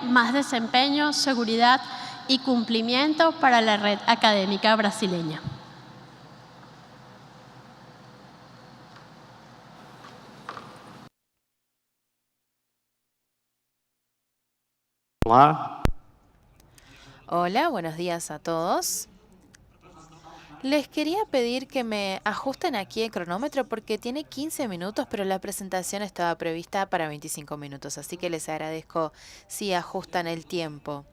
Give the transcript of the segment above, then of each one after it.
más desempeño, seguridad y cumplimiento para la red académica brasileña. Olá. Hola, buenos días a todos. Les quería pedir que me ajusten aquí el cronómetro porque tiene 15 minutos, pero la presentación estaba prevista para 25 minutos, así que les agradezco si ajustan el tiempo.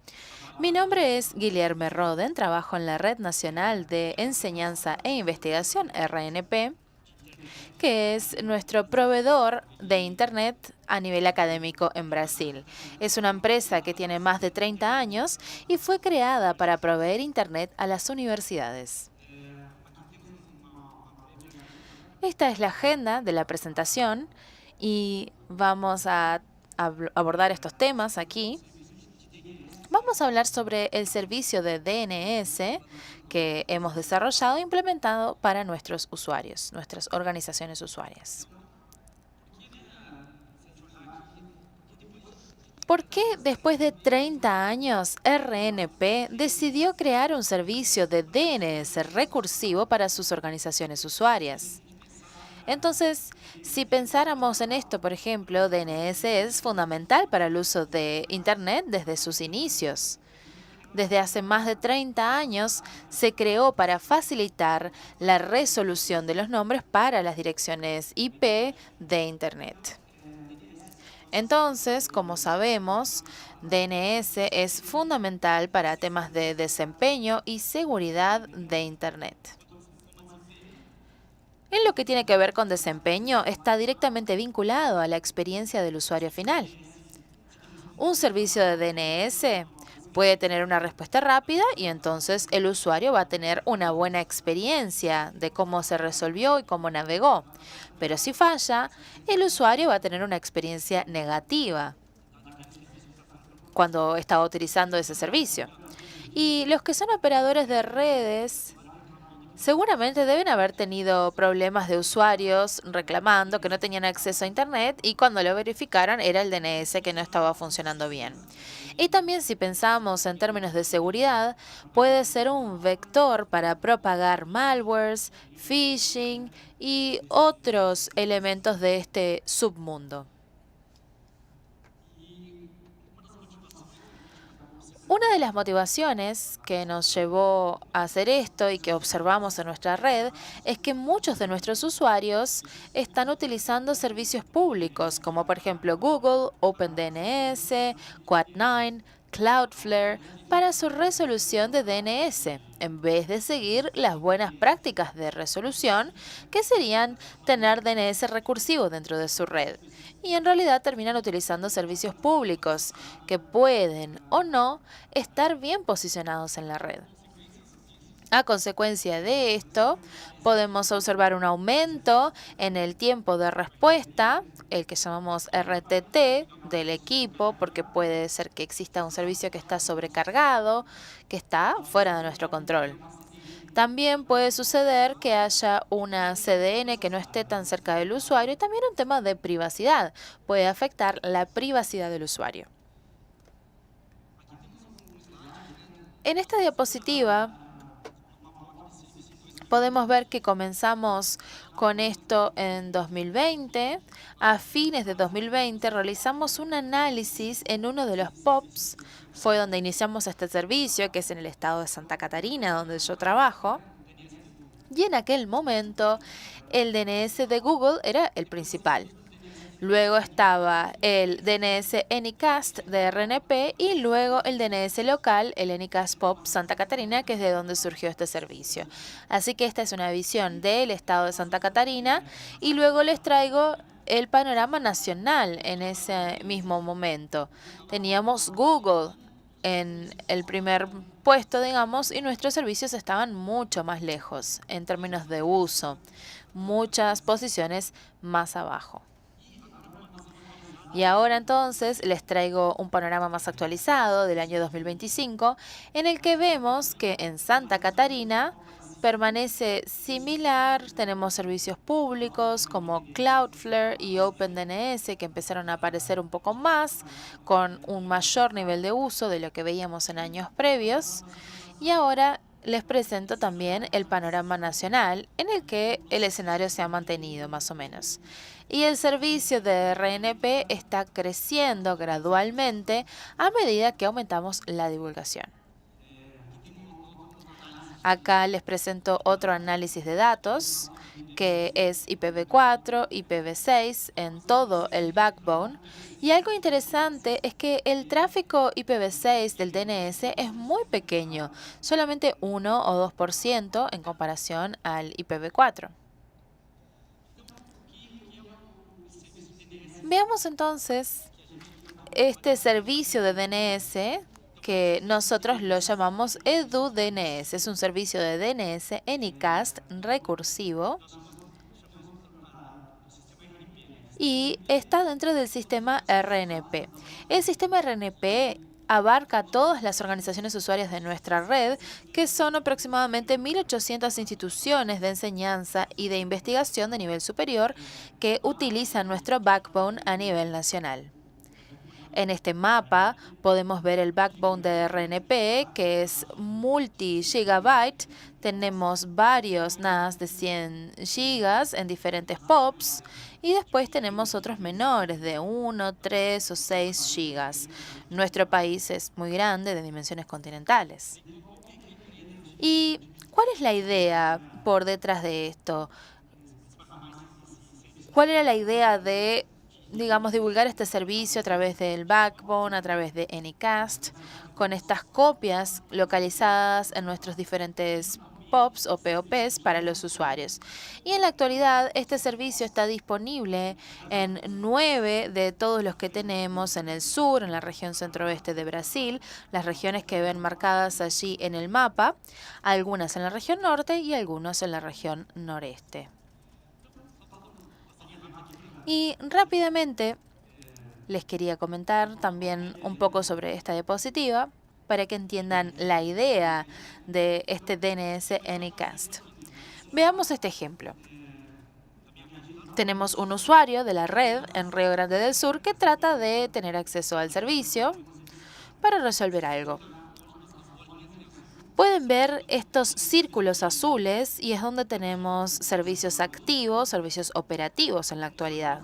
Mi nombre es Guilherme Roden, trabajo en la Red Nacional de Enseñanza e Investigación, RNP, que es nuestro proveedor de Internet a nivel académico en Brasil. Es una empresa que tiene más de 30 años y fue creada para proveer Internet a las universidades. Esta es la agenda de la presentación y vamos a abordar estos temas aquí. Vamos a hablar sobre el servicio de DNS que hemos desarrollado e implementado para nuestros usuarios, nuestras organizaciones usuarias. ¿Por qué después de 30 años RNP decidió crear un servicio de DNS recursivo para sus organizaciones usuarias? Entonces, si pensáramos en esto, por ejemplo, DNS es fundamental para el uso de Internet desde sus inicios. Desde hace más de 30 años se creó para facilitar la resolución de los nombres para las direcciones IP de Internet. Entonces, como sabemos, DNS es fundamental para temas de desempeño y seguridad de Internet. En lo que tiene que ver con desempeño, está directamente vinculado a la experiencia del usuario final. Un servicio de DNS puede tener una respuesta rápida y entonces el usuario va a tener una buena experiencia de cómo se resolvió y cómo navegó. Pero si falla, el usuario va a tener una experiencia negativa cuando está utilizando ese servicio. Y los que son operadores de redes seguramente deben haber tenido problemas de usuarios reclamando que no tenían acceso a Internet y cuando lo verificaron era el DNS que no estaba funcionando bien. Y también si pensamos en términos de seguridad, puede ser un vector para propagar malwares, phishing y otros elementos de este submundo. Una de las motivaciones que nos llevó a hacer esto y que observamos en nuestra red es que muchos de nuestros usuarios están utilizando servicios públicos como por ejemplo Google, OpenDNS, Quad9, Cloudflare para su resolución de DNS, en vez de seguir las buenas prácticas de resolución que serían tener DNS recursivo dentro de su red. Y en realidad terminan utilizando servicios públicos que pueden o no estar bien posicionados en la red. A consecuencia de esto, podemos observar un aumento en el tiempo de respuesta, el que llamamos RTT del equipo, porque puede ser que exista un servicio que está sobrecargado, que está fuera de nuestro control. También puede suceder que haya una CDN que no esté tan cerca del usuario y también un tema de privacidad. Puede afectar la privacidad del usuario. En esta diapositiva podemos ver que comenzamos con esto en 2020. A fines de 2020 realizamos un análisis en uno de los POPs. Fue donde iniciamos este servicio, que es en el estado de Santa Catarina, donde yo trabajo. Y en aquel momento el DNS de Google era el principal. Luego estaba el DNS Anycast de RNP y luego el DNS local, el Anycast POP Santa Catarina, que es de donde surgió este servicio. Así que esta es una visión del estado de Santa Catarina y luego les traigo el panorama nacional en ese mismo momento. Teníamos Google en el primer puesto, digamos, y nuestros servicios estaban mucho más lejos en términos de uso, muchas posiciones más abajo. Y ahora entonces les traigo un panorama más actualizado del año 2025, en el que vemos que en Santa Catarina permanece similar. Tenemos servicios públicos como Cloudflare y OpenDNS que empezaron a aparecer un poco más, con un mayor nivel de uso de lo que veíamos en años previos. Y ahora les presento también el panorama nacional, en el que el escenario se ha mantenido más o menos. Y el servicio de RNP está creciendo gradualmente a medida que aumentamos la divulgación. Acá les presento otro análisis de datos, que es IPv4, IPv6 en todo el backbone. Y algo interesante es que el tráfico IPv6 del DNS es muy pequeño, solamente 1 o 2% en comparación al IPv4. Veamos entonces este servicio de DNS que nosotros lo llamamos EduDNS. Es un servicio de DNS Anycast recursivo y está dentro del sistema RNP. El sistema RNP abarca todas las organizaciones usuarias de nuestra red, que son aproximadamente 1.800 instituciones de enseñanza y de investigación de nivel superior que utilizan nuestro backbone a nivel nacional. En este mapa podemos ver el backbone de RNP, que es multi-gigabyte. Tenemos varios NAS de 100 gigas en diferentes POPs. Y después tenemos otros menores de 1, 3 o 6 gigas. Nuestro país es muy grande, de dimensiones continentales. ¿Y cuál es la idea por detrás de esto? ¿Cuál era la idea de, digamos, divulgar este servicio a través del backbone, a través de Anycast, con estas copias localizadas en nuestros diferentes POPs o POPs para los usuarios? Y en la actualidad este servicio está disponible en 9 de todos los que tenemos en el sur, en la región centro-oeste de Brasil, las regiones que ven marcadas allí en el mapa, algunas en la región norte y algunos en la región noreste. Y rápidamente les quería comentar también un poco sobre esta diapositiva para que entiendan la idea de este DNS Anycast. Veamos este ejemplo. Tenemos un usuario de la red en Río Grande del Sur que trata de tener acceso al servicio para resolver algo. Pueden ver estos círculos azules y es donde tenemos servicios activos, servicios operativos en la actualidad.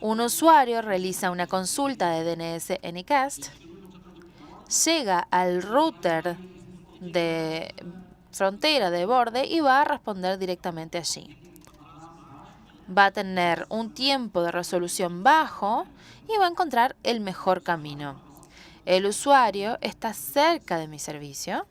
Un usuario realiza una consulta de DNS Anycast, llega al router de frontera de borde y va a responder directamente allí. Va a tener un tiempo de resolución bajo y va a encontrar el mejor camino. El usuario está cerca de mi servicio.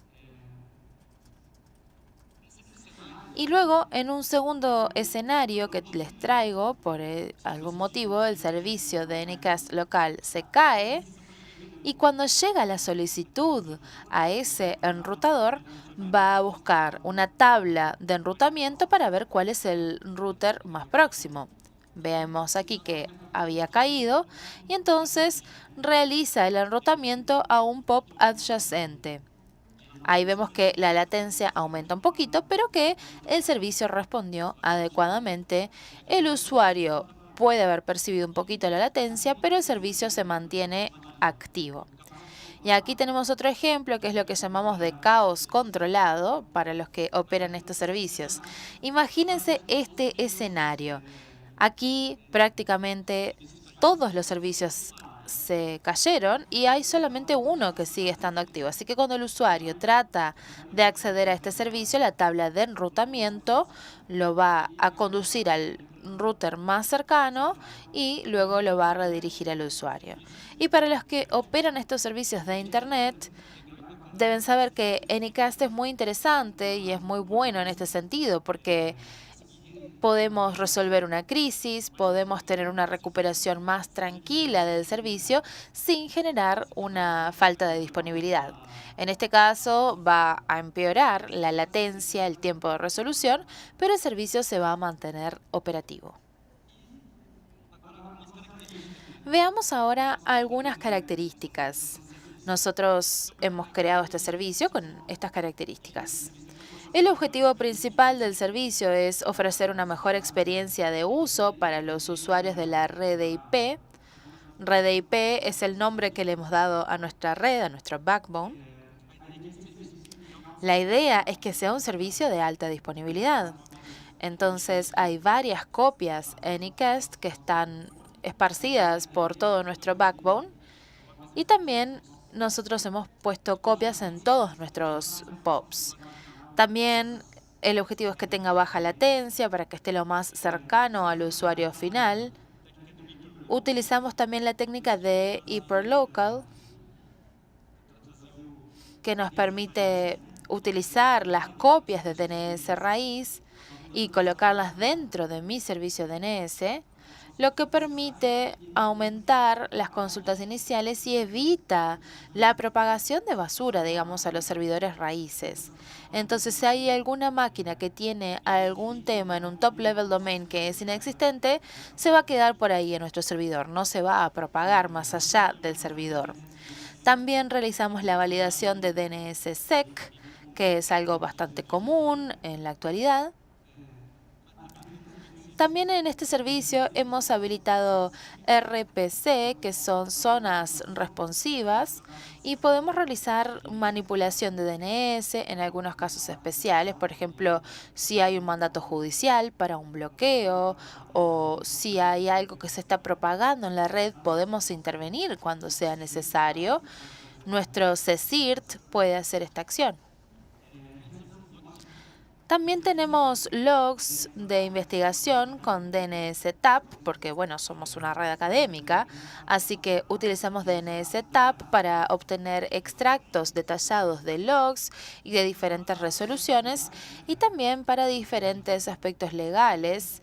Y luego, en un segundo escenario que les traigo, por algún motivo, el servicio de Anycast local se cae. Y cuando llega la solicitud a ese enrutador, va a buscar una tabla de enrutamiento para ver cuál es el router más próximo. Vemos aquí que había caído y entonces realiza el enrutamiento a un POP adyacente. Ahí vemos que la latencia aumenta un poquito, pero que el servicio respondió adecuadamente. El usuario puede haber percibido un poquito la latencia, pero el servicio se mantiene activo. Y aquí tenemos otro ejemplo que es lo que llamamos de caos controlado para los que operan estos servicios. Imagínense este escenario. Aquí prácticamente todos los servicios se cayeron y hay solamente uno que sigue estando activo. Así que cuando el usuario trata de acceder a este servicio, la tabla de enrutamiento lo va a conducir al router más cercano y luego lo va a redirigir al usuario. Y para los que operan estos servicios de Internet, deben saber que Anycast es muy interesante y es muy bueno en este sentido porque podemos resolver una crisis, podemos tener una recuperación más tranquila del servicio sin generar una falta de disponibilidad. En este caso va a empeorar la latencia, el tiempo de resolución, pero el servicio se va a mantener operativo. Veamos ahora algunas características. Nosotros hemos creado este servicio con estas características. El objetivo principal del servicio es ofrecer una mejor experiencia de uso para los usuarios de la red de IP. Red de IP es el nombre que le hemos dado a nuestra red, a nuestro backbone. La idea es que sea un servicio de alta disponibilidad. Entonces hay varias copias Anycast que están esparcidas por todo nuestro backbone y también nosotros hemos puesto copias en todos nuestros POPs. También el objetivo es que tenga baja latencia para que esté lo más cercano al usuario final. Utilizamos también la técnica de hyperlocal, que nos permite utilizar las copias de DNS raíz y colocarlas dentro de mi servicio DNS, lo que permite aumentar las consultas iniciales y evita la propagación de basura, digamos, a los servidores raíces. Entonces, si hay alguna máquina que tiene algún tema en un top-level domain que es inexistente, se va a quedar por ahí en nuestro servidor, no se va a propagar más allá del servidor. También realizamos la validación de DNSSEC, que es algo bastante común en la actualidad. También en este servicio hemos habilitado RPC, que son zonas responsivas, y podemos realizar manipulación de DNS en algunos casos especiales. Por ejemplo, si hay un mandato judicial para un bloqueo o si hay algo que se está propagando en la red, podemos intervenir cuando sea necesario. Nuestro CSIRT puede hacer esta acción. También tenemos logs de investigación con DNS-TAP, porque bueno, somos una red académica, así que utilizamos DNS-TAP para obtener extractos detallados de logs y de diferentes resoluciones, y también para diferentes aspectos legales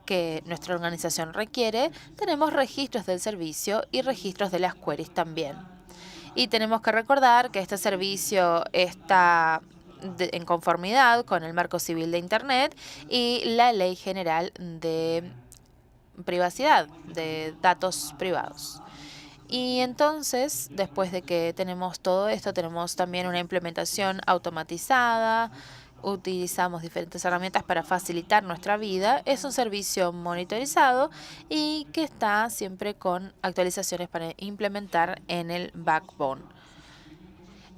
que nuestra organización requiere. Tenemos registros del servicio y registros de las queries también. Y tenemos que recordar que este servicio está en conformidad con el Marco Civil de Internet y la Ley General de Privacidad, de datos privados. Y entonces, después de que tenemos todo esto, tenemos también una implementación automatizada. Utilizamos diferentes herramientas para facilitar nuestra vida. Es un servicio monitorizado y que está siempre con actualizaciones para implementar en el backbone.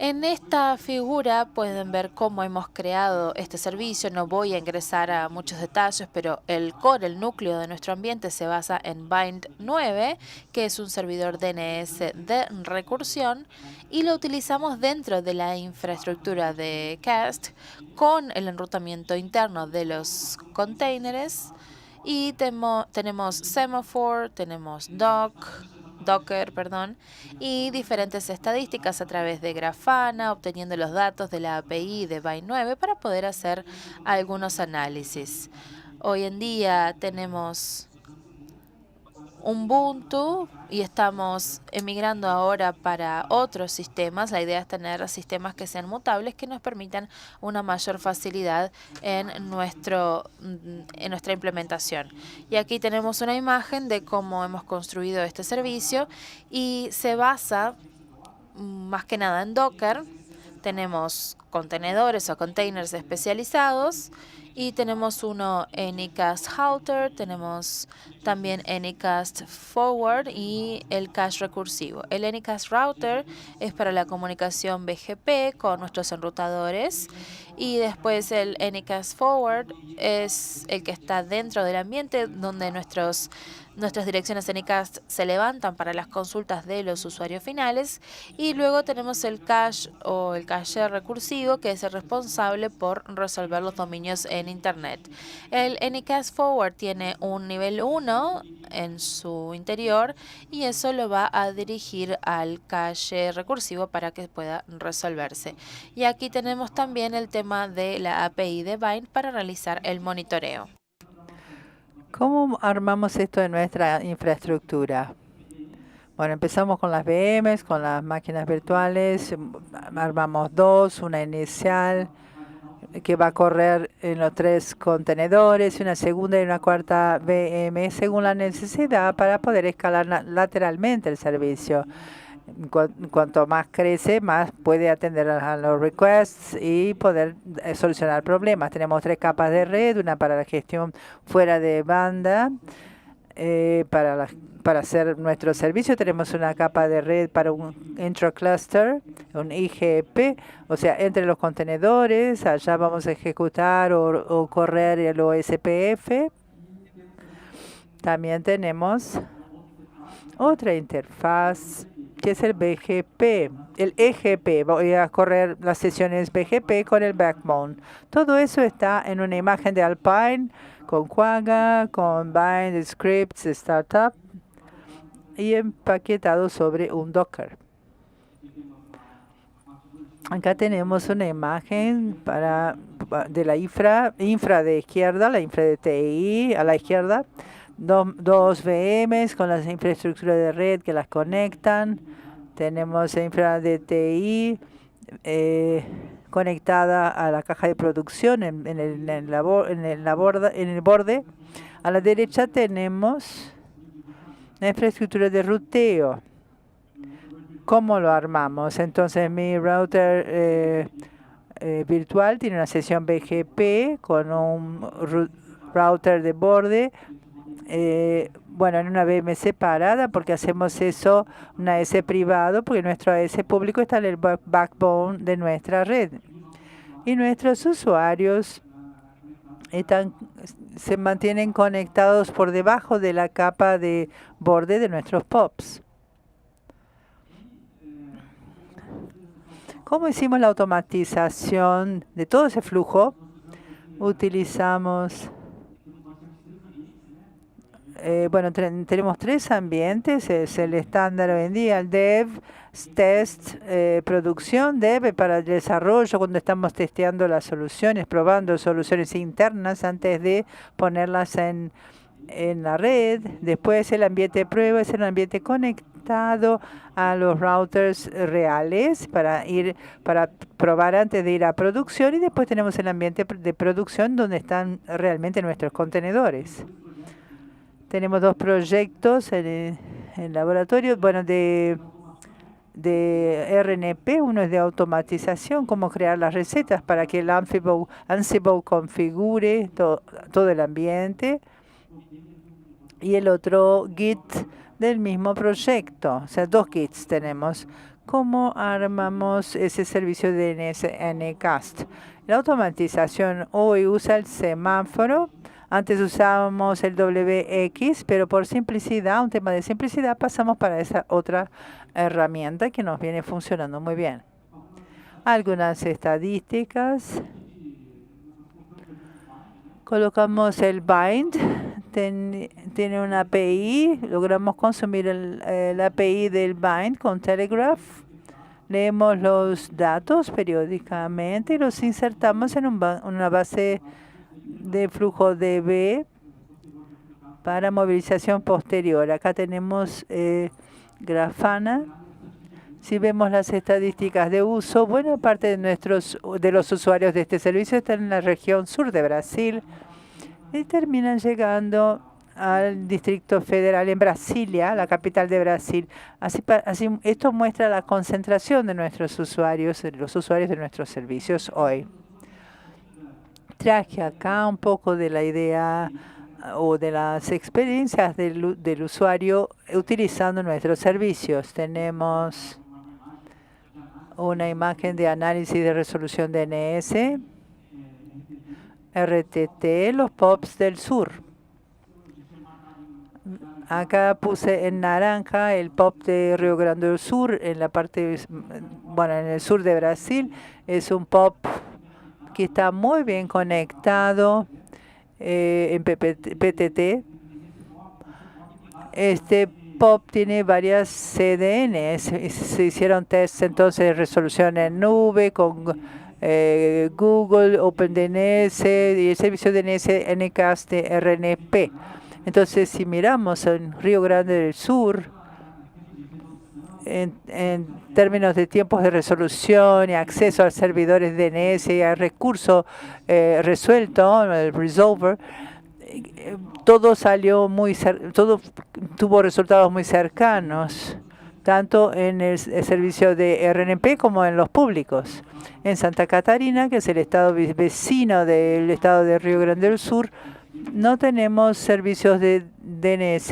En esta figura pueden ver cómo hemos creado este servicio. No voy a ingresar a muchos detalles, pero el core, el núcleo de nuestro ambiente se basa en Bind 9, que es un servidor DNS de recursión, y lo utilizamos dentro de la infraestructura de Cast con el enrutamiento interno de los containers. Y tenemos Semaphore, tenemos Docker, y diferentes estadísticas a través de Grafana, obteniendo los datos de la API de Bind 9 para poder hacer algunos análisis. Hoy en día tenemos Ubuntu y estamos emigrando ahora para otros sistemas. La idea es tener sistemas que sean mutables, que nos permitan una mayor facilidad en nuestra implementación. Y aquí tenemos una imagen de cómo hemos construido este servicio y se basa más que nada en Docker. Tenemos contenedores o containers especializados y tenemos uno Anycast Router, tenemos también Anycast Forward y el cache recursivo. El Anycast Router es para la comunicación BGP con nuestros enrutadores y después el Anycast Forward es el que está dentro del ambiente donde nuestras direcciones Anycast se levantan para las consultas de los usuarios finales, y luego tenemos el cache o el cache recursivo, que es el responsable por resolver los dominios en Internet. El Anycast Forward tiene un nivel 1 en su interior y eso lo va a dirigir al cache recursivo para que pueda resolverse. Y aquí tenemos también el tema de la API de Bind para realizar el monitoreo. ¿Cómo armamos esto en nuestra infraestructura? Bueno, empezamos con las VMs, con las máquinas virtuales. Armamos dos, una inicial que va a correr en los 3 contenedores, una segunda y una cuarta VM según la necesidad para poder escalar lateralmente el servicio. Cuanto más crece, más puede atender a los requests y poder solucionar problemas. Tenemos 3 capas de red, una para la gestión fuera de banda, para hacer nuestro servicio. Tenemos una capa de red para un intracluster, un IGP, o sea, entre los contenedores. Allá vamos a ejecutar o correr el OSPF. También tenemos otra interfaz que es el BGP, el EGP. Voy a correr las sesiones BGP con el backbone. Todo eso está en una imagen de Alpine, con Quagga, con Bind Scripts Startup y empaquetado sobre un Docker. Acá tenemos una imagen de la infra de izquierda, la infra de TI a la izquierda. Dos VMs con las infraestructuras de red que las conectan. Tenemos la infra de TI conectada a la caja de producción en el borde. A la derecha tenemos la infraestructura de ruteo. ¿Cómo lo armamos? Entonces mi router virtual tiene una sesión BGP con un router de borde. En una VM separada, porque hacemos eso, una AS privado, porque nuestro AS público está en el backbone de nuestra red. Y nuestros usuarios se mantienen conectados por debajo de la capa de borde de nuestros POPs. ¿Cómo hicimos la automatización de todo ese flujo? Utilizamos tenemos 3 ambientes, es el estándar hoy en día, el dev, test, producción, dev para el desarrollo, cuando estamos testeando las soluciones, probando soluciones internas antes de ponerlas en la red. Después el ambiente de prueba es el ambiente conectado a los routers reales para probar antes de ir a producción, y después tenemos el ambiente de producción donde están realmente nuestros contenedores. Tenemos 2 proyectos en el laboratorio, de RNP. Uno es de automatización, cómo crear las recetas para que el Ansible configure todo el ambiente. Y el otro Git del mismo proyecto. O sea, 2 Gits tenemos. ¿Cómo armamos ese servicio de Ncast? La automatización hoy usa el semáforo. Antes usábamos el WX, pero por simplicidad, un tema de simplicidad, pasamos para esa otra herramienta que nos viene funcionando muy bien. Algunas estadísticas. Colocamos el bind, tiene una API, logramos consumir la API del bind con Telegraph. Leemos los datos periódicamente y los insertamos en una base de flujo DB para movilización posterior. Acá tenemos Grafana. Si vemos las estadísticas de uso, buena parte de los usuarios de este servicio están en la región sur de Brasil y terminan llegando al Distrito Federal en Brasilia, la capital de Brasil. Así esto muestra la concentración de nuestros usuarios, de los usuarios de nuestros servicios hoy. Traje acá un poco de la idea o de las experiencias del usuario utilizando nuestros servicios. Tenemos una imagen de análisis de resolución DNS, RTT, los POPs del sur. Acá puse en naranja el POP de Río Grande do Sul, en la parte, en el sur de Brasil. Es un POP que está muy bien conectado en PTT. Este POP tiene varias CDNs. Se hicieron tests entonces de resolución en nube con Google, OpenDNS y el servicio DNS Ncast de RNP. Entonces, si miramos en Río Grande del Sur, en términos de tiempos de resolución y acceso a servidores DNS y a recurso resuelto, el resolver, todo tuvo resultados muy cercanos. tanto en el servicio de RNP como en los públicos. En Santa Catarina, que es el estado vecino del estado de Río Grande del Sur, no tenemos servicios de DNS,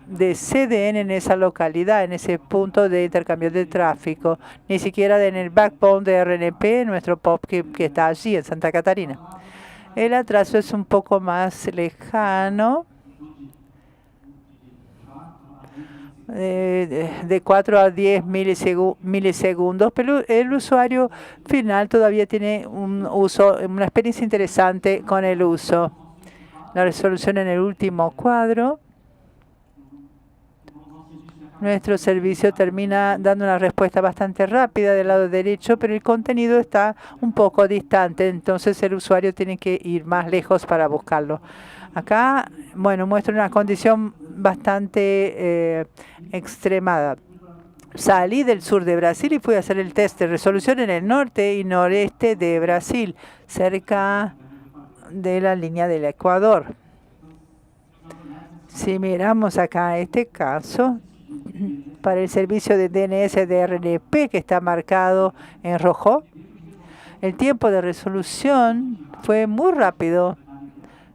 de CDN en esa localidad, en ese punto de intercambio de tráfico, ni siquiera en el backbone de RNP, nuestro POP que está allí en Santa Catarina. El atraso es un poco más lejano, de 4 a 10 milisegundos, pero el usuario final todavía tiene una experiencia interesante con el uso. La resolución en el último cuadro. Nuestro servicio termina dando una respuesta bastante rápida del lado derecho, pero el contenido está un poco distante, entonces el usuario tiene que ir más lejos para buscarlo. Acá, bueno, muestra una condición bastante extremada. Salí del sur de Brasil y fui a hacer el test de resolución en el norte y noreste de Brasil, cerca de la línea del Ecuador. Si miramos acá este caso, para el servicio de DNS de RNP que está marcado en rojo, el tiempo de resolución fue muy rápido.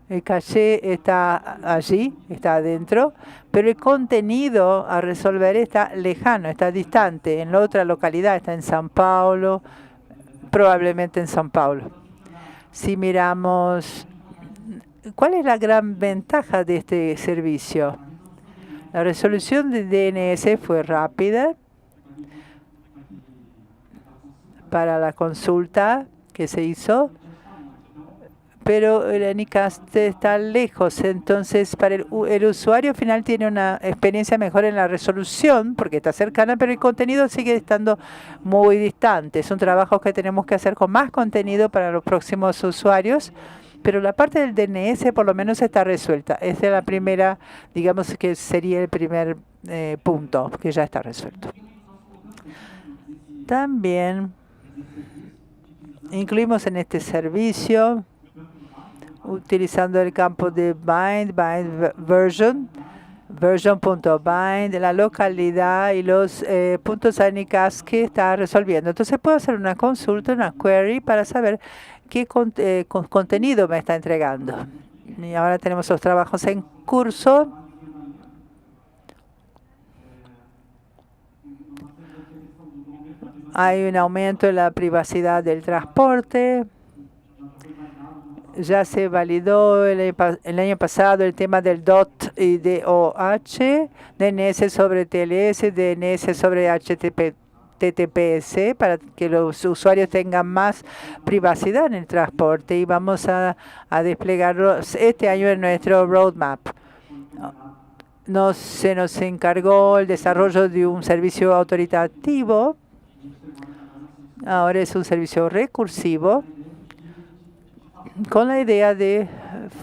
El caché está allí, está adentro, pero el contenido a resolver está lejano, está distante. En la otra localidad está en São Paulo, probablemente en São Paulo. Si miramos, ¿cuál es la gran ventaja de este servicio? La resolución de DNS fue rápida para la consulta que se hizo, pero el Anycast está lejos, entonces para el usuario final tiene una experiencia mejor en la resolución porque está cercana, pero el contenido sigue estando muy distante. Es un trabajo que tenemos que hacer con más contenido para los próximos usuarios, pero la parte del DNS por lo menos está resuelta. Esta es la primera, digamos que sería el primer punto que ya está resuelto. También incluimos en este servicio, utilizando el campo de bind version.bind, la localidad y los puntos Anycast que está resolviendo. Entonces puedo hacer una consulta, una query para saber qué contenido me está entregando. Y ahora tenemos los trabajos en curso. Hay un aumento en la privacidad del transporte. Ya se validó el año pasado el tema del DOT y DOH, DNS sobre TLS, DNS sobre HTTPS, para que los usuarios tengan más privacidad en el transporte, y vamos a desplegarlo este año en nuestro roadmap. Se nos encargó el desarrollo de un servicio autoritativo. Ahora es un servicio recursivo, con la idea de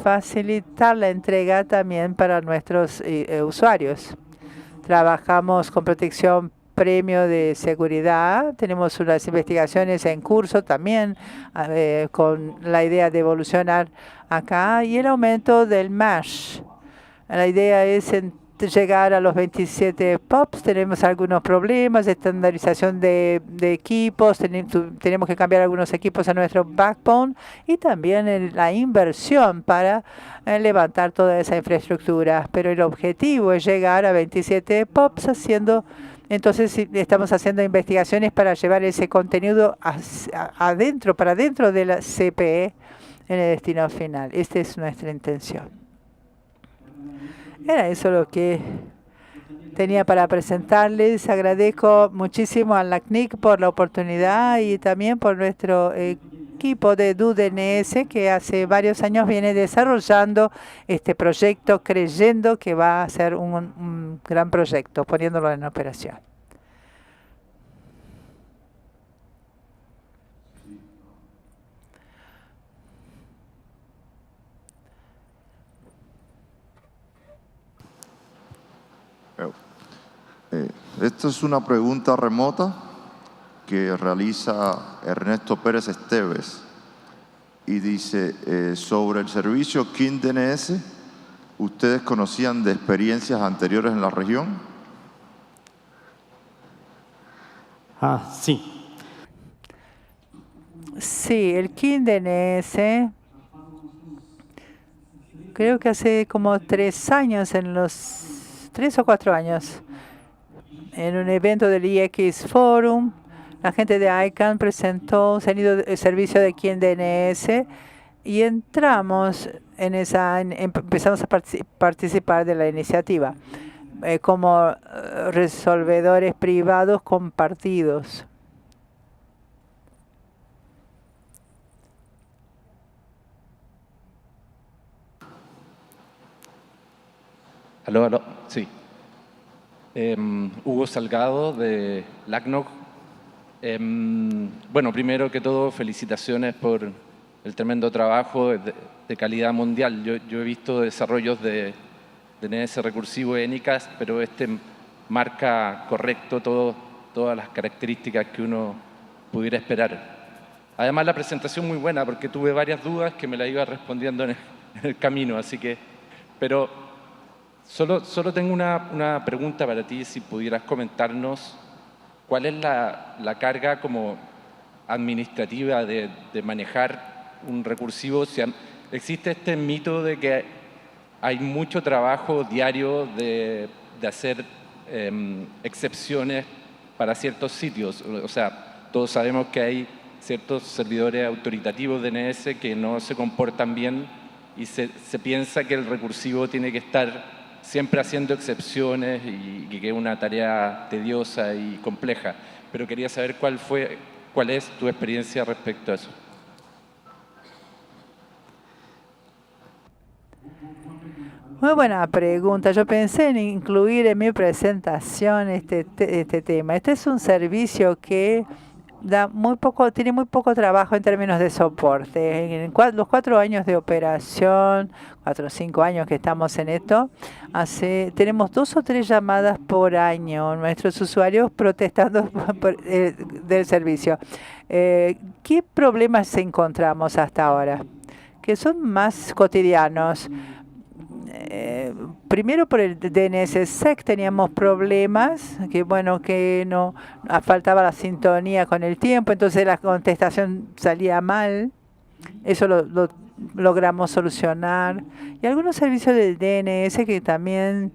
facilitar la entrega también para nuestros usuarios. Trabajamos con protección premio de seguridad. Tenemos unas investigaciones en curso también con la idea de evolucionar acá, y el aumento del MASH. La idea es llegar a los 27 POPs. Tenemos algunos problemas de estandarización de equipos. Tenemos que cambiar algunos equipos a nuestro backbone, y también la inversión para levantar toda esa infraestructura. Pero el objetivo es llegar a 27 POPs entonces estamos haciendo investigaciones para llevar ese contenido para dentro de la CPE en el destino final. Esta es nuestra intención. Era eso lo que tenía para presentarles. Agradezco muchísimo a la CNIC por la oportunidad y también por nuestro equipo de DoDNS, que hace varios años viene desarrollando este proyecto, creyendo que va a ser un gran proyecto, poniéndolo en operación. Esta es una pregunta remota que realiza Ernesto Pérez Esteves y dice, sobre el servicio KIN-DNS, ¿ustedes conocían de experiencias anteriores en la región? Sí. Sí, el KIN DNS, creo que hace como 3 años, en los 3 o 4 años, en un evento del IX Forum, la gente de ICANN presentó un servicio de KIN DNS y entramos en empezamos a participar de la iniciativa como resolvedores privados compartidos. Aló, aló, sí. Hugo Salgado de LACNOG. Bueno, primero que todo, felicitaciones por el tremendo trabajo de calidad mundial. Yo he visto desarrollos de DNS recursivo en ENICAS, pero este marca correcto todas las características que uno pudiera esperar. Además, la presentación muy buena, porque tuve varias dudas que me la iba respondiendo en el camino, así que... Pero solo tengo una pregunta para ti, si pudieras comentarnos cuál es la carga como administrativa de manejar un recursivo. Si existe este mito de que hay mucho trabajo diario de hacer excepciones para ciertos sitios. O sea, todos sabemos que hay ciertos servidores autoritativos de DNS que no se comportan bien y se piensa que el recursivo tiene que estar siempre haciendo excepciones y que es una tarea tediosa y compleja. Pero quería saber cuál es tu experiencia respecto a eso. Muy buena pregunta. Yo pensé en incluir en mi presentación este tema. Este es un servicio que tiene muy poco trabajo en términos de soporte. En los 4 años de operación, 4 o 5 años que estamos en esto, tenemos 2 o 3 llamadas por año, nuestros usuarios protestando del servicio. ¿Qué problemas encontramos hasta ahora? Que son más cotidianos. Primero por el DNSSEC teníamos problemas, que no faltaba la sintonía con el tiempo, entonces la contestación salía mal. Eso lo logramos solucionar. Y algunos servicios del DNS que también,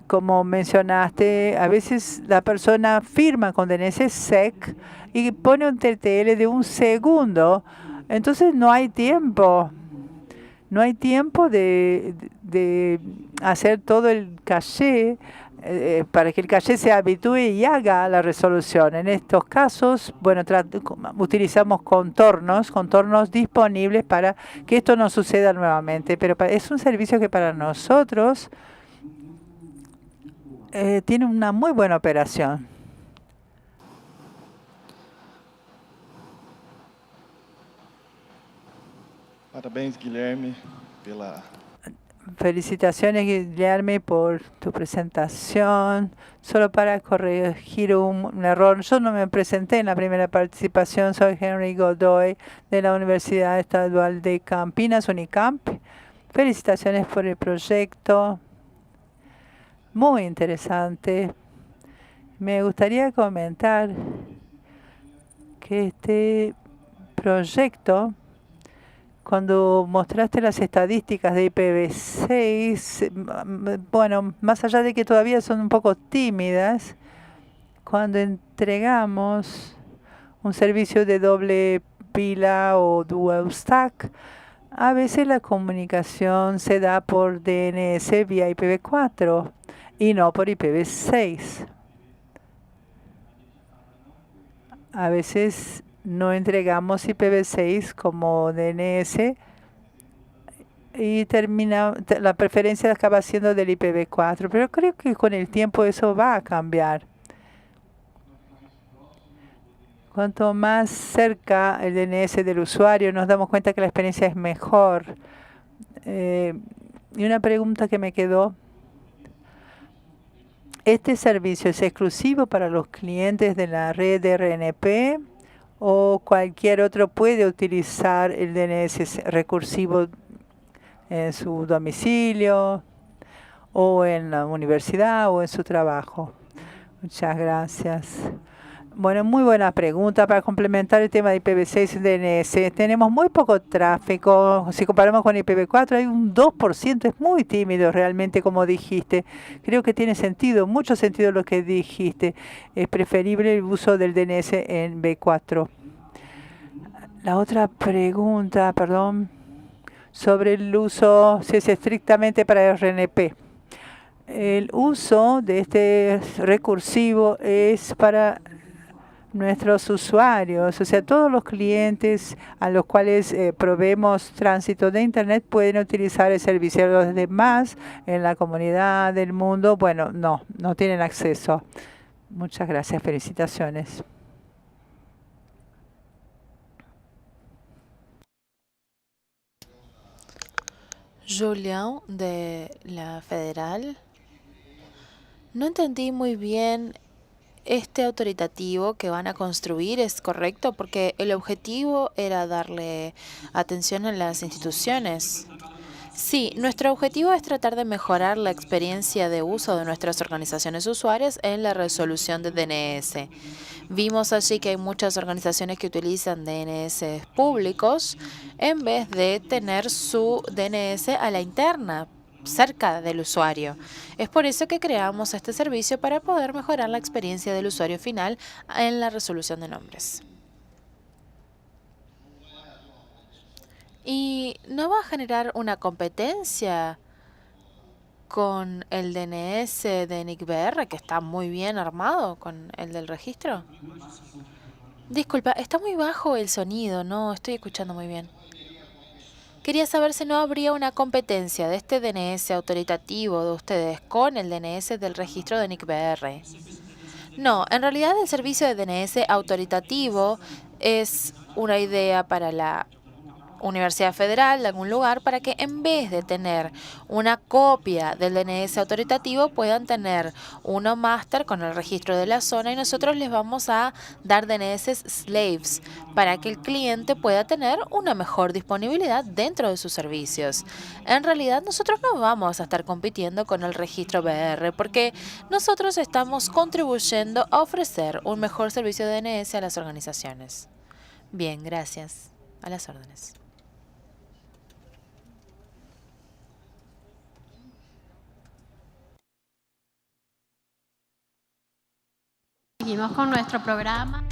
como mencionaste, a veces la persona firma con DNSSEC y pone un TTL de 1 segundo, entonces no hay tiempo. No hay tiempo de hacer todo el caché para que el caché se habitúe y haga la resolución. En estos casos, utilizamos contornos disponibles para que esto no suceda nuevamente. Pero es un servicio que para nosotros tiene una muy buena operación. Parabéns, Guilherme, Felicitaciones, Guilherme, por tu presentación. Solo para corregir un error, yo no me presenté en la primera participación. Soy Henry Godoy de la Universidad Estadual de Campinas, Unicamp. Felicitaciones por el proyecto. Muy interesante. Me gustaría comentar que este proyecto, cuando mostraste las estadísticas de IPv6, más allá de que todavía son un poco tímidas, cuando entregamos un servicio de doble pila o dual stack, a veces la comunicación se da por DNS vía IPv4 y no por IPv6. A veces no entregamos IPv6 como DNS y la preferencia acaba siendo del IPv4, pero creo que con el tiempo eso va a cambiar. Cuanto más cerca el DNS del usuario, nos damos cuenta que la experiencia es mejor. Y una pregunta que me quedó: ¿este servicio es exclusivo para los clientes de la red RNP o cualquier otro puede utilizar el DNS recursivo en su domicilio o en la universidad o en su trabajo? Muchas gracias. Bueno, muy buena pregunta. Para complementar el tema de IPv6 y DNS, tenemos muy poco tráfico. Si comparamos con IPv4, hay un 2%, es muy tímido realmente, como dijiste. Creo que tiene sentido, mucho sentido lo que dijiste. Es preferible el uso del DNS en V4. La otra pregunta, perdón, sobre el uso, si es estrictamente para RNP. El uso de este recursivo es para nuestros usuarios, o sea, todos los clientes a los cuales proveemos tránsito de Internet pueden utilizar el servicio. Los demás en la comunidad del mundo, bueno, no tienen acceso. Muchas gracias, felicitaciones. Julián, de la Federal. No entendí muy bien este autoritativo que van a construir, ¿es correcto? Porque el objetivo era darle atención a las instituciones. Sí, nuestro objetivo es tratar de mejorar la experiencia de uso de nuestras organizaciones usuarias en la resolución de DNS. Vimos allí que hay muchas organizaciones que utilizan DNS públicos en vez de tener su DNS a la interna, cerca del usuario. Es por eso que creamos este servicio para poder mejorar la experiencia del usuario final en la resolución de nombres. ¿Y no va a generar una competencia con el DNS de NICBR, que está muy bien armado con el del registro? Disculpa, está muy bajo el sonido, no estoy escuchando muy bien. Quería saber si no habría una competencia de este DNS autoritativo de ustedes con el DNS del registro de NICBR. No, en realidad el servicio de DNS autoritativo es una idea para la Universidad Federal de algún lugar para que en vez de tener una copia del DNS autoritativo puedan tener uno máster con el registro de la zona y nosotros les vamos a dar DNS slaves para que el cliente pueda tener una mejor disponibilidad dentro de sus servicios. En realidad nosotros no vamos a estar compitiendo con el registro BR porque nosotros estamos contribuyendo a ofrecer un mejor servicio de DNS a las organizaciones. Bien, gracias. A las órdenes. Seguimos con nuestro programa.